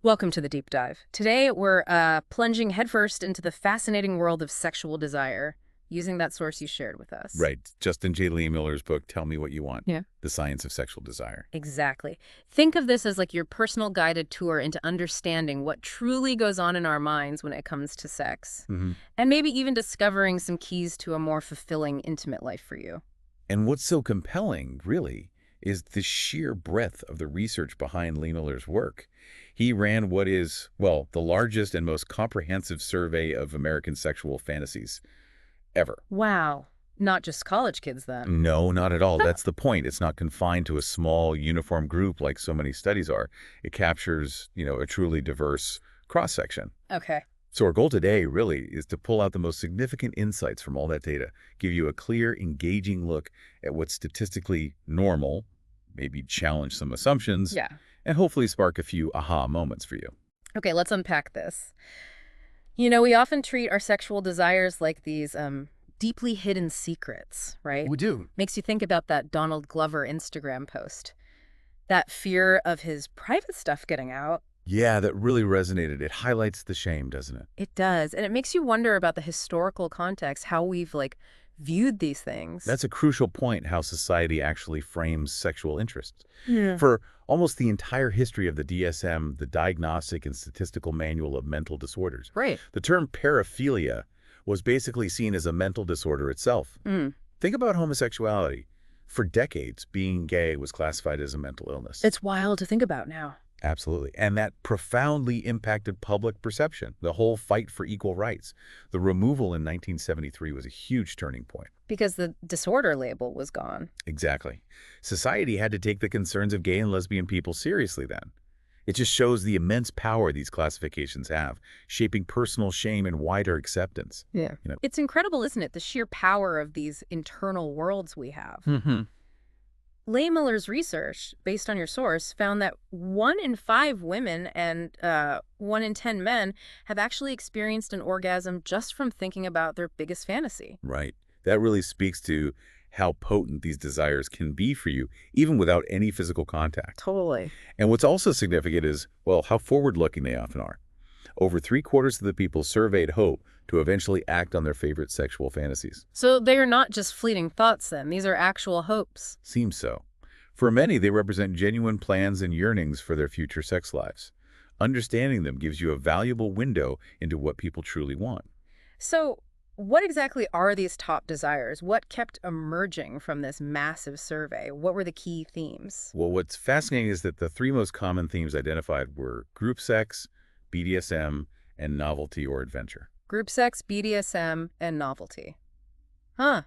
Welcome to the deep dive. Today, we're plunging headfirst into the fascinating world of sexual desire, using that source you shared with us. Right. Justin J. Lehmiller's book, Tell Me What You Want, Yeah. The Science of Sexual Desire. Exactly. Think of this as like your personal guided tour into understanding what truly goes on in our minds when it comes to sex, hmm and maybe even discovering some keys to a more fulfilling, intimate life for you. And what's so compelling, really, is the sheer breadth of the research behind Lehmiller's work. He ran what is, well, the largest and most comprehensive survey of American sexual fantasies ever. Wow. Not just college kids, then. No, not at all. That's the point. It's not confined to a small, uniform group like so many studies are. It captures, a truly diverse cross-section. Okay. So our goal today really is to pull out the most significant insights from all that data, give you a clear, engaging look at what's statistically normal, maybe challenge some assumptions, Yeah. and hopefully spark a few aha moments for you. Okay, let's unpack this. We often treat our sexual desires like these deeply hidden secrets, right? We do. Makes you think about that Donald Glover Instagram post. That fear of his private stuff getting out. Yeah, that really resonated. It highlights the shame, doesn't it? It does. And it makes you wonder about the historical context, how we've viewed these things. That's a crucial point, how society actually frames sexual interests. Yeah. For almost the entire history of the DSM, the Diagnostic and Statistical Manual of Mental Disorders, Right. the term paraphilia was basically seen as a mental disorder itself. Mm. Think about homosexuality. For decades, being gay was classified as a mental illness. It's wild to think about now. Absolutely. And that profoundly impacted public perception, the whole fight for equal rights. The removal in 1973 was a huge turning point. Because the disorder label was gone. Exactly. Society had to take the concerns of gay and lesbian people seriously then. It just shows the immense power these classifications have, shaping personal shame and wider acceptance. Yeah. It's incredible, isn't it? The sheer power of these internal worlds we have. Mm-hmm. Lehmiller's research, based on your source, found that 1 in 5 women and 1 in 10 men have actually experienced an orgasm just from thinking about their biggest fantasy. Right. That really speaks to how potent these desires can be for you, even without any physical contact. Totally. And what's also significant is, well, how forward-looking they often are. Over 3/4 of the people surveyed hope to eventually act on their favorite sexual fantasies. So they are not just fleeting thoughts then. These are actual hopes. Seems so. For many, they represent genuine plans and yearnings for their future sex lives. Understanding them gives you a valuable window into what people truly want. So what exactly are these top desires? What kept emerging from this massive survey? What were the key themes? Well, what's fascinating is that the 3 most common themes identified were group sex, BDSM, and novelty or adventure. Group sex, BDSM, and novelty. Huh.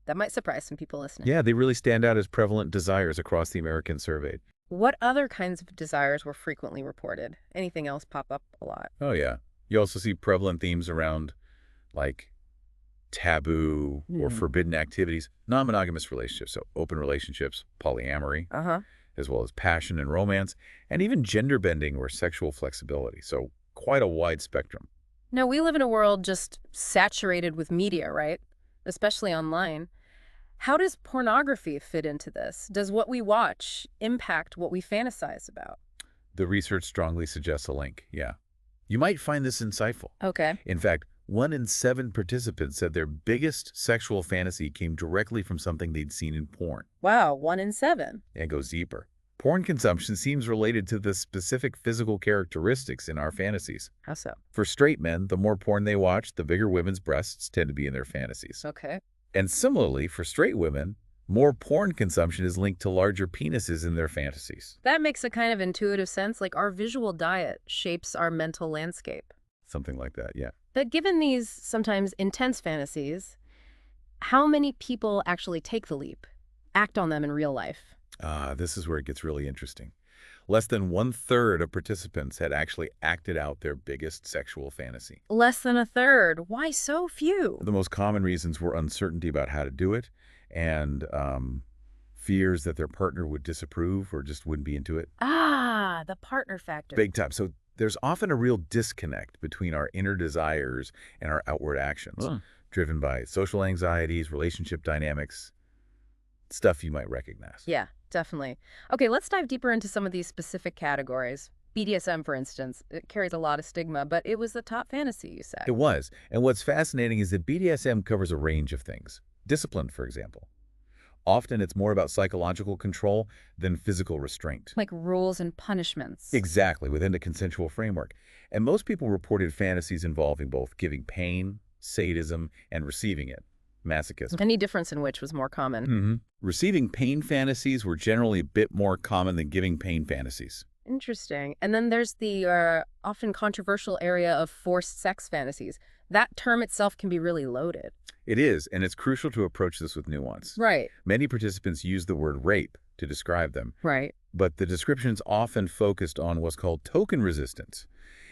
That might surprise some people listening. Yeah, they really stand out as prevalent desires across the Americans surveyed. What other kinds of desires were frequently reported? Anything else pop up a lot? Oh, yeah. You also see prevalent themes around, like, taboo or forbidden activities, non-monogamous relationships, so open relationships, polyamory, Uh-huh. as well as passion and romance, and even gender bending or sexual flexibility. So quite a wide spectrum. Now, we live in a world just saturated with media, right? Especially online. How does pornography fit into this? Does what we watch impact what we fantasize about? The research strongly suggests a link, yeah. You might find this insightful. Okay. In fact, 1 in 7 participants said their biggest sexual fantasy came directly from something they'd seen in porn. Wow, 1 in 7. It goes deeper. Porn consumption seems related to the specific physical characteristics in our fantasies. How so? For straight men, the more porn they watch, the bigger women's breasts tend to be in their fantasies. Okay. And similarly, for straight women, more porn consumption is linked to larger penises in their fantasies. That makes a kind of intuitive sense, like our visual diet shapes our mental landscape. Something like that, yeah. But given these sometimes intense fantasies, how many people actually take the leap, act on them in real life? This is where it gets really interesting. Less than 1/3 of participants had actually acted out their biggest sexual fantasy. Less than a third. Why so few? The most common reasons were uncertainty about how to do it and fears that their partner would disapprove or just wouldn't be into it. Ah, the partner factor. Big time. So there's often a real disconnect between our inner desires and our outward actions, driven by social anxieties, relationship dynamics, stuff you might recognize. Yeah, definitely. Okay, let's dive deeper into some of these specific categories. BDSM, for instance, it carries a lot of stigma, but it was the top fantasy, you It said. was. And what's fascinating is that BDSM covers a range of things. Discipline, for example. Often it's more about psychological control than physical restraint. Like rules and punishments. Exactly, within the consensual framework. And most people reported fantasies involving both giving pain, sadism, and receiving it, masochism. Any difference in which was more common? Receiving pain fantasies were generally a bit more common than giving pain fantasies. Interesting. And then there's the often controversial area of forced sex fantasies. That term itself can be really loaded. It is, and it's crucial to approach this with nuance. Right. Many participants use the word rape to describe them, Right. but the description's often focused on what's called token resistance.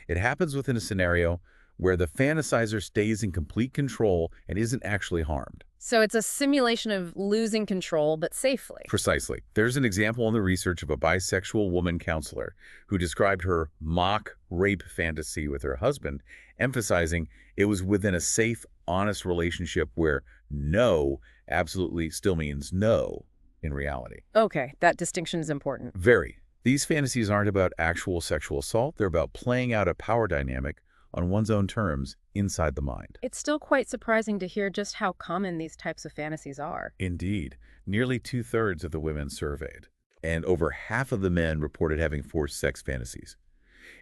It happens within a scenario where the fantasizer stays in complete control and isn't actually harmed. So it's a simulation of losing control, but safely. Precisely. There's an example in the research of a bisexual woman counselor who described her mock rape fantasy with her husband, emphasizing it was within a safe, honest relationship where no absolutely still means no in reality. Okay, that distinction is important. Very. These fantasies aren't about actual sexual assault. They're about playing out a power dynamic on one's own terms inside the mind. It's still quite surprising to hear just how common these types of fantasies are. Indeed. Nearly two-thirds of the women surveyed, and over half of the men reported having forced sex fantasies.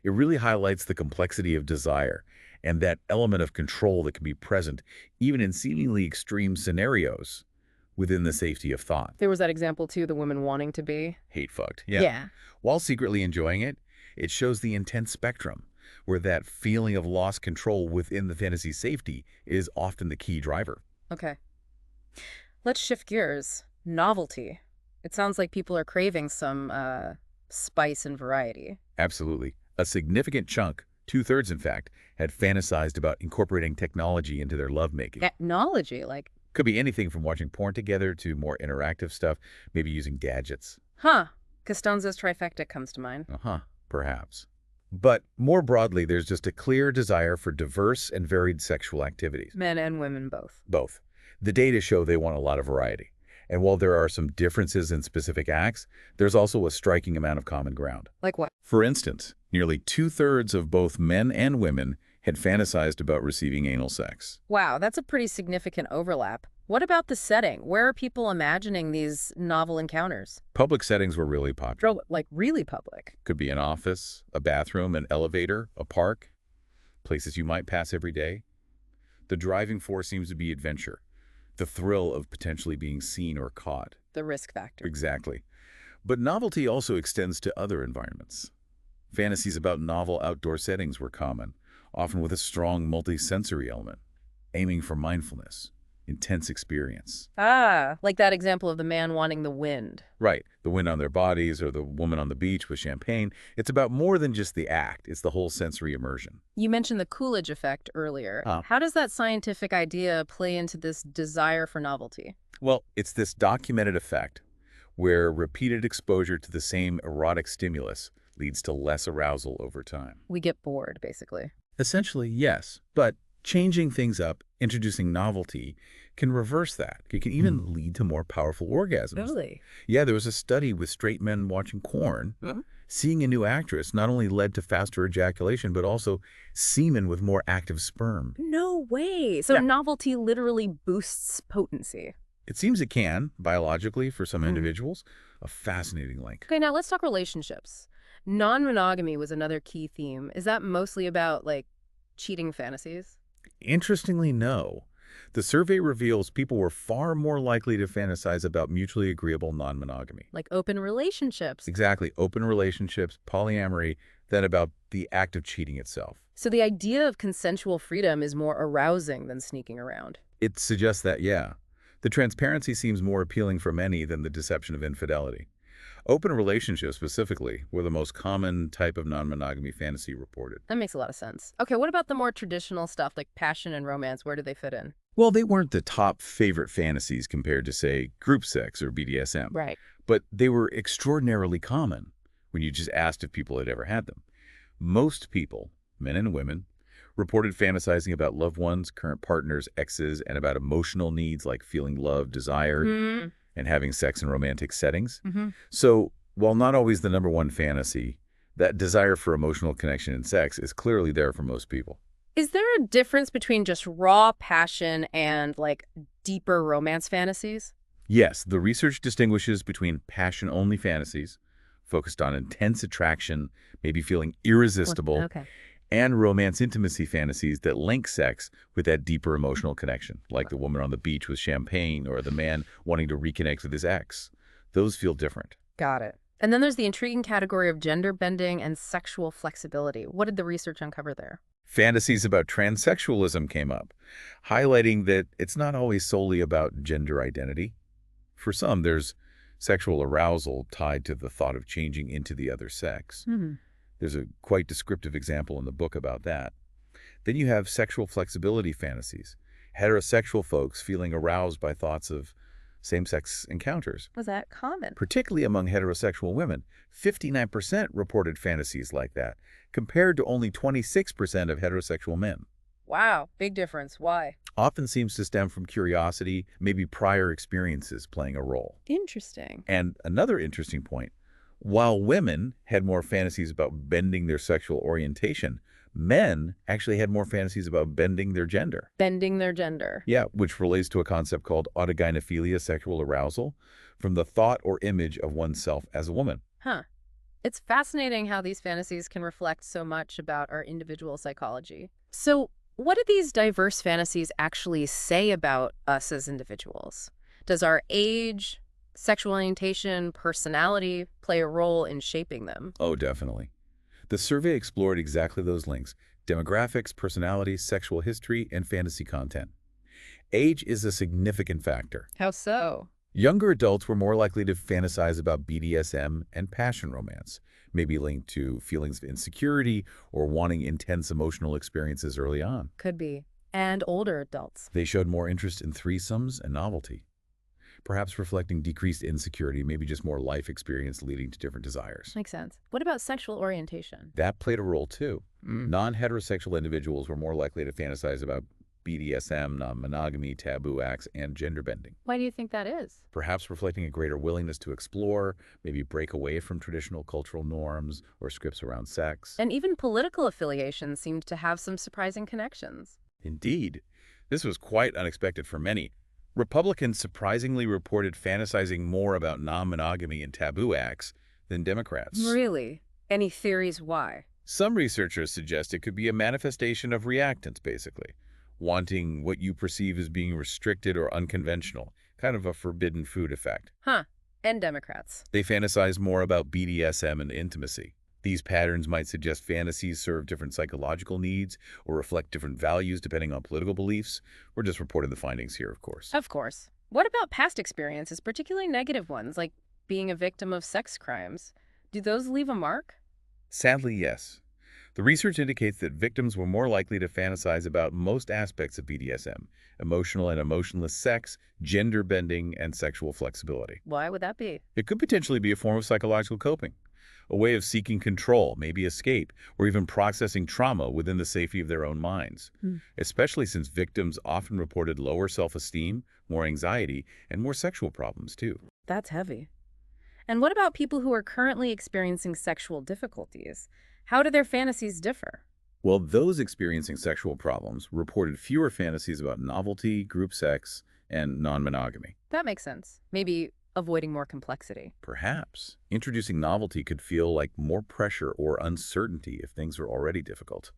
It really highlights the complexity of desire and that element of control that can be present even in seemingly extreme scenarios within the safety of thought. There was that example, too, the women wanting to be. Hate-fucked. Yeah. Yeah. While secretly enjoying it, it shows the intense spectrum where that feeling of lost control within the fantasy safety is often the key driver. Okay. Let's shift gears. Novelty. It sounds like people are craving some spice and variety. Absolutely. A significant chunk, two-thirds in fact, had fantasized about incorporating technology into their lovemaking. Technology, like, Could be anything from watching porn together to more interactive stuff, maybe using gadgets. huh. Costanza's trifecta comes to mind. Perhaps. But more broadly, there's just a clear desire for diverse and varied sexual activities. Men and women both. Both. The data show they want a lot of variety. And while there are some differences in specific acts, there's also a striking amount of common ground. Like what? For instance, nearly two-thirds of both men and women had fantasized about receiving anal sex. Wow, that's a pretty significant overlap. What about the setting? Where are people imagining these novel encounters? Public settings were really popular. Like really public. Could be an office, a bathroom, an elevator, a park, places you might pass every day. The driving force seems to be adventure, the thrill of potentially being seen or caught. The risk factor. Exactly. But novelty also extends to other environments. Fantasies about novel outdoor settings were common, often with a strong multi-sensory element, aiming for mindfulness, intense experience. Ah, like that example of the man wanting the wind. Right. The wind on their bodies or the woman on the beach with champagne. It's about more than just the act. It's the whole sensory immersion. You mentioned the Coolidge effect earlier. How does that scientific idea play into this desire for novelty? Well, it's this documented effect where repeated exposure to the same erotic stimulus leads to less arousal over time. We get bored, basically. Essentially, yes. But changing things up, introducing novelty, can reverse that. It can even lead to more powerful orgasms. Really? Yeah, there was a study with straight men watching porn. Seeing a new actress not only led to faster ejaculation, but also semen with more active sperm. No way. So Yeah. novelty literally boosts potency. It seems it can, biologically, for some individuals. A fascinating link. Okay, now let's talk relationships. Non-monogamy was another key theme. Is that mostly about, like, cheating fantasies? Interestingly, no. The survey reveals people were far more likely to fantasize about mutually agreeable non-monogamy. Like open relationships. Exactly, open relationships, polyamory, than about the act of cheating itself. So the idea of consensual freedom is more arousing than sneaking around. It suggests that, yeah. The transparency seems more appealing for many than the deception of infidelity. Open relationships, specifically, were the most common type of non-monogamy fantasy reported. That makes a lot of sense. Okay, what about the more traditional stuff like passion and romance? Where do they fit in? Well, they weren't the top favorite fantasies compared to, say, group sex or BDSM. Right. But they were extraordinarily common when you just asked if people had ever had them. Most people, men and women, reported fantasizing about loved ones, current partners, exes, and about emotional needs like feeling loved, desired, and having sex in romantic settings. So while not always the #1 fantasy, That desire for emotional connection in sex is clearly there for most people. Is there a difference between just raw passion and, like, deeper romance fantasies? Yes, the research distinguishes between passion-only fantasies, focused on intense attraction, maybe feeling irresistible, Okay. and romance intimacy fantasies that link sex with that deeper emotional connection, like the woman on the beach with champagne or the man wanting to reconnect with his ex. Those feel different. Got it. And then there's the intriguing category of gender bending and sexual flexibility. What did the research uncover there? Fantasies about transsexualism came up, highlighting that it's not always solely about gender identity. For some, there's sexual arousal tied to the thought of changing into the other sex. Hmm. There's a quite descriptive example in the book about that. Then you have sexual flexibility fantasies, heterosexual folks feeling aroused by thoughts of same-sex encounters. Was that common? Particularly among heterosexual women, 59% reported fantasies like that, compared to only 26% of heterosexual men. Wow, big difference. Why? Often seems to stem from curiosity, maybe prior experiences playing a role. Interesting. And another interesting point, while women had more fantasies about bending their sexual orientation, men actually had more fantasies about bending their gender. Bending their gender. Yeah, which relates to a concept called autogynephilia, sexual arousal, from the thought or image of oneself as a woman. Huh. It's fascinating how these fantasies can reflect so much about our individual psychology. So, what do these diverse fantasies actually say about us as individuals? Does our age, sexual orientation, personality play a role in shaping them? Oh, definitely. The survey explored exactly those links: demographics, personality, sexual history, and fantasy content. Age is a significant factor. How so? Younger adults were more likely to fantasize about BDSM and passion romance, maybe linked to feelings of insecurity or wanting intense emotional experiences early on. Could be. And older adults. They showed more interest in threesomes and novelty, perhaps reflecting decreased insecurity, maybe just more life experience leading to different desires. Makes sense. What about sexual orientation? That played a role too. Non-heterosexual individuals were more likely to fantasize about BDSM, non-monogamy, taboo acts, and gender bending, Why do you think that is? perhaps reflecting a greater willingness to explore, maybe break away from traditional cultural norms or scripts around sex. And even political affiliations seemed to have some surprising connections. Indeed, this was quite unexpected for many. Republicans surprisingly reported fantasizing more about non-monogamy and taboo acts than Democrats. Really? Any theories why? Some researchers suggest it could be a manifestation of reactance, basically, wanting what you perceive as being restricted or unconventional, kind of a forbidden food effect. Huh. And Democrats. They fantasize more about BDSM and intimacy. These patterns might suggest fantasies serve different psychological needs or reflect different values depending on political beliefs. We're just reporting the findings here, of course. Of course. What about past experiences, particularly negative ones, like being a victim of sex crimes? Do those leave a mark? Sadly, yes. The research indicates that victims were more likely to fantasize about most aspects of BDSM: emotional and emotionless sex, gender bending, and sexual flexibility. Why would that be? It could potentially be a form of psychological coping, a way of seeking control, maybe escape, or even processing trauma within the safety of their own minds, Hmm. especially since victims often reported lower self-esteem, more anxiety, and more sexual problems, too. That's heavy. And what about people who are currently experiencing sexual difficulties? How do their fantasies differ? Well, those experiencing sexual problems reported fewer fantasies about novelty, group sex, and non-monogamy. That makes sense. Maybe avoiding more complexity. Perhaps introducing novelty could feel like more pressure or uncertainty if things were already difficult.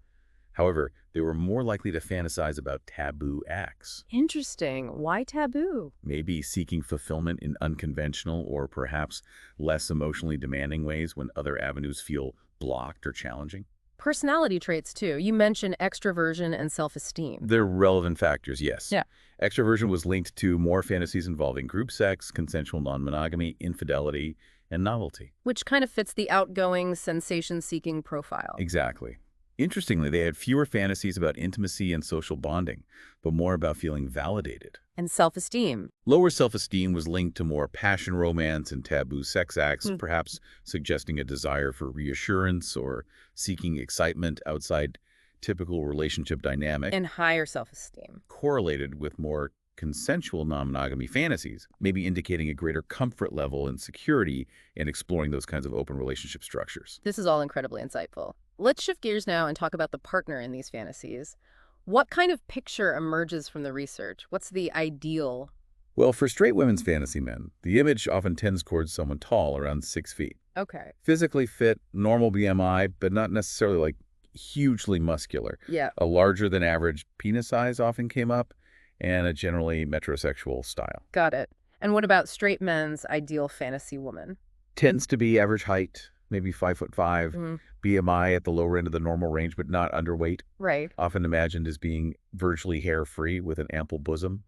However, they were more likely to fantasize about taboo acts, Interesting. Why taboo? maybe seeking fulfillment in unconventional or perhaps less emotionally demanding ways when other avenues feel blocked or challenging. Personality traits, too. You mentioned extroversion and self-esteem. They're relevant factors, yes. Yeah. Extroversion was linked to more fantasies involving group sex, consensual non-monogamy, infidelity, and novelty. Which kind of fits the outgoing, sensation-seeking profile. Exactly. Interestingly, they had fewer fantasies about intimacy and social bonding, but more about feeling validated. And self-esteem. Lower self-esteem was linked to more passion romance and taboo sex acts, Hmm. perhaps suggesting a desire for reassurance or seeking excitement outside typical relationship dynamic, And higher self-esteem. correlated with more consensual non-monogamy fantasies, maybe indicating a greater comfort level and security in exploring those kinds of open relationship structures. This is all incredibly insightful. Let's shift gears now and talk about the partner in these fantasies. What kind of picture emerges from the research? What's the ideal? Well, for straight women's fantasy men, the image often tends towards someone tall, around 6 feet. Okay. Physically fit, normal BMI, but not necessarily like hugely muscular. Yeah, A larger than average penis size often came up, and a generally metrosexual style. got it. And what about straight men's ideal fantasy woman? Tends to be average height, maybe 5'5", Mm, BMI at the lower end of the normal range, but not underweight. right. Often imagined as being virtually hair-free with an ample bosom.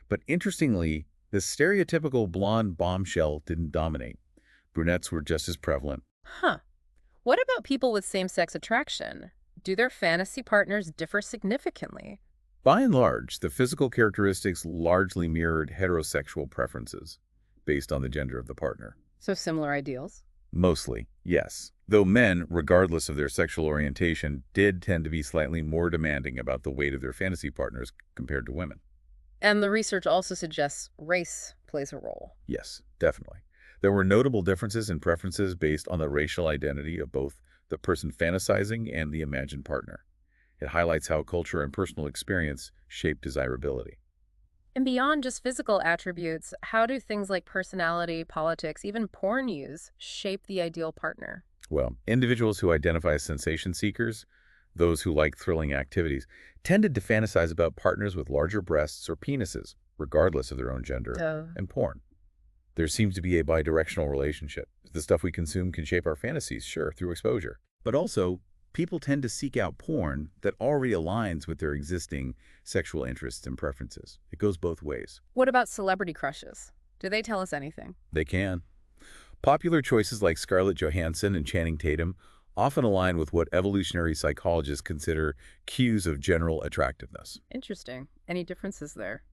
But interestingly, the stereotypical blonde bombshell didn't dominate. Brunettes were just as prevalent. Huh. What about people with same-sex attraction? Do their fantasy partners differ significantly? By and large, the physical characteristics largely mirrored heterosexual preferences based on the gender of the partner. So similar ideals? Mostly, yes. Though men, regardless of their sexual orientation, did tend to be slightly more demanding about the weight of their fantasy partners compared to women. And the research also suggests race plays a role. Yes, definitely. There were notable differences in preferences based on the racial identity of both the person fantasizing and the imagined partner. It highlights how culture and personal experience shape desirability. And beyond just physical attributes, how do things like personality, politics, even porn use shape the ideal partner? Well, individuals who identify as sensation seekers, those who like thrilling activities, tended to fantasize about partners with larger breasts or penises, regardless of their own gender, Oh, and porn. There seems to be a bidirectional relationship. The stuff we consume can shape our fantasies, sure, through exposure. But also, people tend to seek out porn that already aligns with their existing sexual interests and preferences. It goes both ways. what about celebrity crushes? Do they tell us anything? They can. Popular choices like Scarlett Johansson and Channing Tatum often align with what evolutionary psychologists consider cues of general attractiveness. Interesting. Any differences there?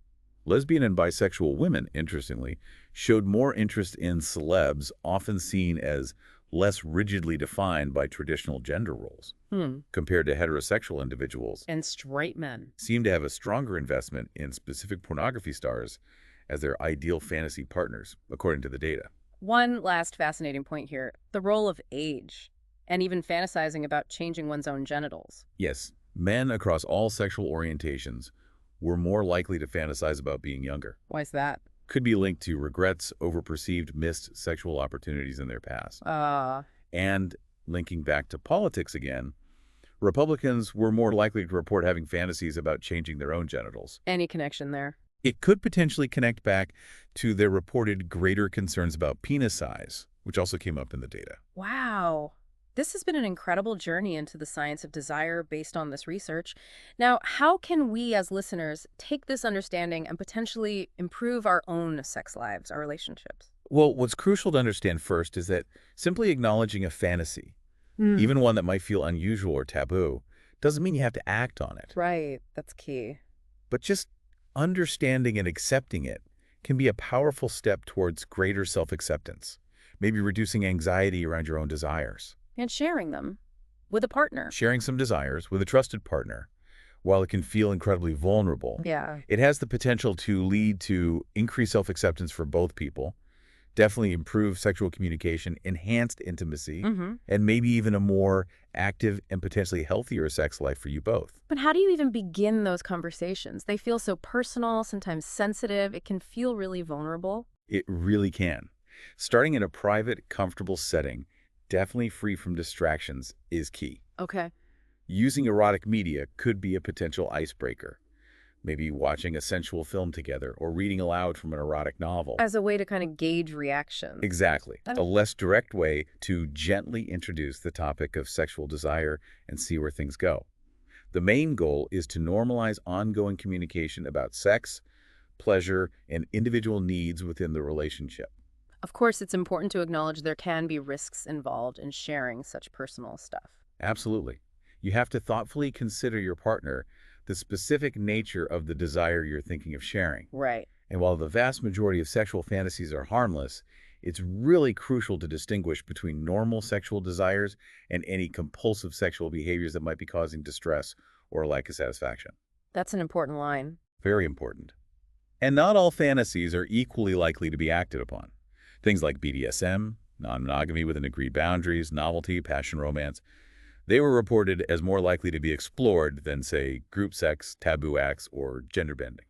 Lesbian and bisexual women, interestingly, showed more interest in celebs often seen as less rigidly defined by traditional gender roles, Hmm. compared to heterosexual individuals, And straight men. seem to have a stronger investment in specific pornography stars as their ideal fantasy partners, according to the data. One last fascinating point here, the role of age, and even fantasizing about changing one's own genitals. Yes, men across all sexual orientations were more likely to fantasize about being younger. Why is that? Could be linked to regrets over perceived missed sexual opportunities in their past. And linking back to politics again, Republicans were more likely to report having fantasies about changing their own genitals. Any connection there? It could potentially connect back to their reported greater concerns about penis size, which also came up in the data. Wow. This has been an incredible journey into the science of desire based on this research. Now, how can we as listeners take this understanding and potentially improve our own sex lives, our relationships? Well, what's crucial to understand first is that simply acknowledging a fantasy, Mm. even one that might feel unusual or taboo, doesn't mean you have to act on it. Right. That's key. But just understanding and accepting it can be a powerful step towards greater self-acceptance, maybe reducing anxiety around your own desires. And sharing them with a partner. Sharing some desires with a trusted partner, while it can feel incredibly vulnerable, Yeah. it has the potential to lead to increased self-acceptance for both people, definitely improve sexual communication, enhanced intimacy, Mm-hmm. and maybe even a more active and potentially healthier sex life for you both. But how do you even begin those conversations? They feel so personal, sometimes sensitive. It can feel really vulnerable. It really can. Starting in a private, comfortable setting, definitely free from distractions, is key. Okay. Using erotic media could be a potential icebreaker. Maybe watching a sensual film together or reading aloud from an erotic novel. As a way to kind of gauge reactions. Exactly. That- A less direct way to gently introduce the topic of sexual desire and see where things go. The main goal is to normalize ongoing communication about sex, pleasure, and individual needs within the relationship. Of course, it's important to acknowledge there can be risks involved in sharing such personal stuff. Absolutely. You have to thoughtfully consider your partner, the specific nature of the desire you're thinking of sharing. Right. And while the vast majority of sexual fantasies are harmless, it's really crucial to distinguish between normal sexual desires and any compulsive sexual behaviors that might be causing distress or a lack of satisfaction. That's an important line. Very important. And not all fantasies are equally likely to be acted upon. Things like BDSM, non-monogamy within agreed boundaries, novelty, passion romance, they were reported as more likely to be explored than, say, group sex, taboo acts, or gender bending.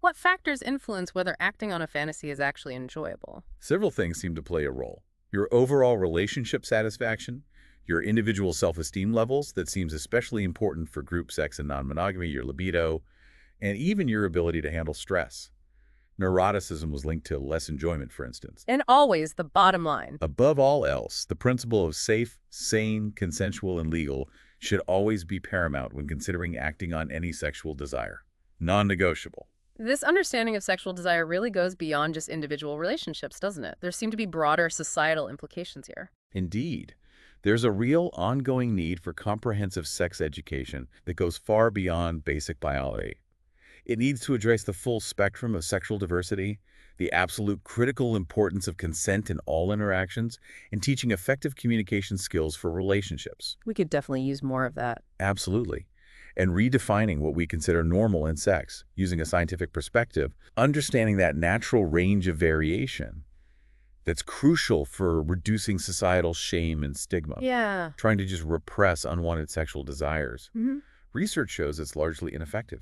What factors influence whether acting on a fantasy is actually enjoyable? Several things seem to play a role. Your overall relationship satisfaction, your individual self-esteem levels, that seems especially important for group sex and non-monogamy, your libido, and even your ability to handle stress. Neuroticism was linked to less enjoyment, for instance. And always the bottom line. Above all else, the principle of safe, sane, consensual, and legal should always be paramount when considering acting on any sexual desire. Non-negotiable. This understanding of sexual desire really goes beyond just individual relationships, doesn't it? There seem to be broader societal implications here. Indeed, there's a real ongoing need for comprehensive sex education that goes far beyond basic biology. It needs to address the full spectrum of sexual diversity, the absolute critical importance of consent in all interactions, and teaching effective communication skills for relationships. We could definitely use more of that. Absolutely. And redefining what we consider normal in sex, using a scientific perspective, understanding that natural range of variation that's crucial for reducing societal shame and stigma. Yeah. Trying to just repress unwanted sexual desires. Hmm. Research shows it's largely ineffective.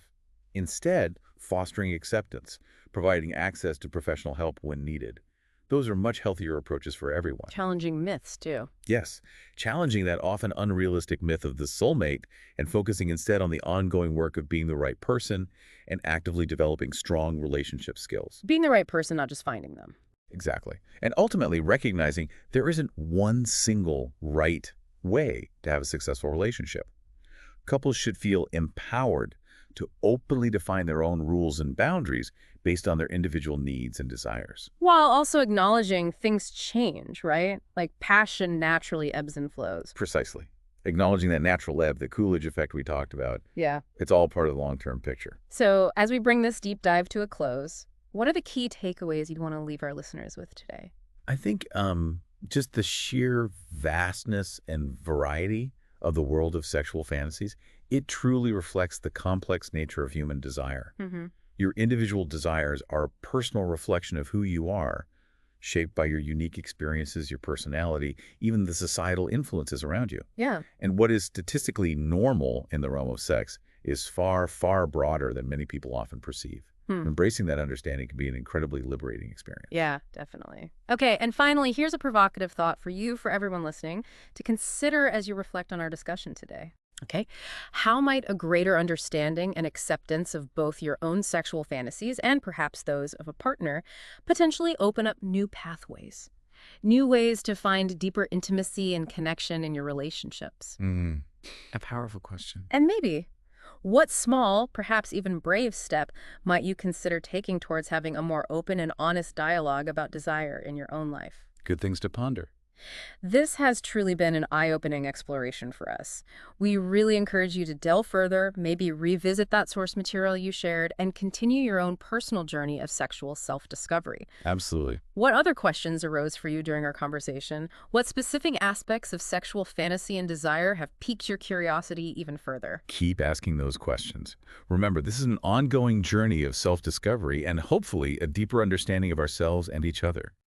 Instead, fostering acceptance, providing access to professional help when needed. Those are much healthier approaches for everyone. Challenging myths, too. Yes, challenging that often unrealistic myth of the soulmate and focusing instead on the ongoing work of being the right person and actively developing strong relationship skills. Being the right person, not just finding them. Exactly. And ultimately recognizing there isn't one single right way to have a successful relationship. Couples should feel empowered to openly define their own rules and boundaries based on their individual needs and desires. While also acknowledging things change, right? Like passion naturally ebbs and flows. Precisely. Acknowledging that natural ebb, the Coolidge effect we talked about, Yeah. it's all part of the long-term picture. So as we bring this deep dive to a close, what are the key takeaways you'd want to leave our listeners with today? I think just the sheer vastness and variety of the world of sexual fantasies, it truly reflects the complex nature of human desire. Mm-hmm. Your individual desires are a personal reflection of who you are, shaped by your unique experiences, your personality, even the societal influences around you. Yeah. And what is statistically normal in the realm of sex is far, far broader than many people often perceive. Embracing that understanding can be an incredibly liberating experience. Yeah, definitely. Okay, and finally, here's a provocative thought for you, for everyone listening, to consider as you reflect on our discussion today. Okay, how might a greater understanding and acceptance of both your own sexual fantasies and perhaps those of a partner potentially open up new pathways, new ways to find deeper intimacy and connection in your relationships? A powerful question. And maybe, what small, perhaps even brave step might you consider taking towards having a more open and honest dialogue about desire in your own life? Good things to ponder. This has truly been an eye-opening exploration for us. We really encourage you to delve further, maybe revisit that source material you shared, and continue your own personal journey of sexual self-discovery. Absolutely. What other questions arose for you during our conversation? What specific aspects of sexual fantasy and desire have piqued your curiosity even further? Keep asking those questions. Remember, this is an ongoing journey of self-discovery and hopefully a deeper understanding of ourselves and each other.